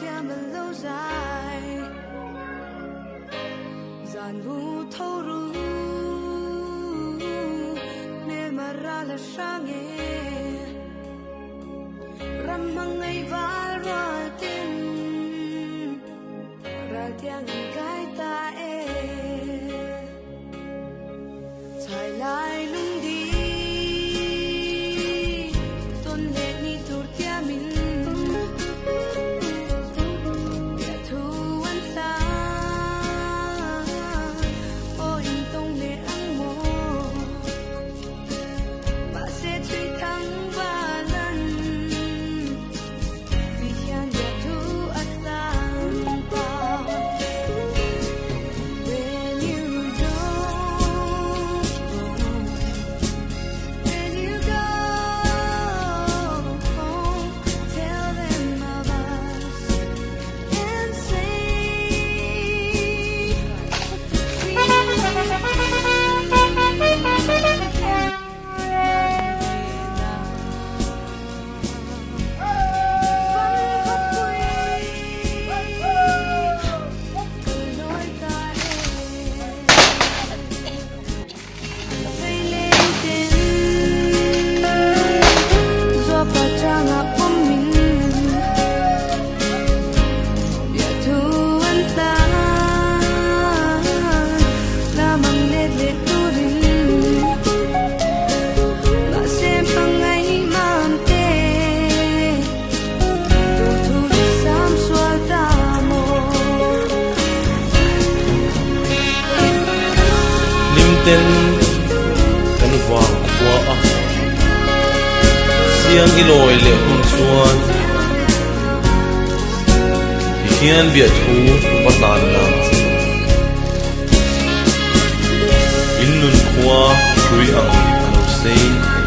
theo mà lâu dài dàn bu thâu ru nên mà ra là sáng nghe ram mang ngày vã ra tin ra theo ngàn cái ta thay lại lung đi tôn lệ ni tur kia mình ya thu anh ta ôi tông lệ ăn mồ bà sẽ truy thắng ba lần vì khan ya thu anh ta when you don't when you go home, tell them of us and tên kan wang khwa a siang i loi le hun chuan hian bia thu vatan na in nun khwa thui ang alo sei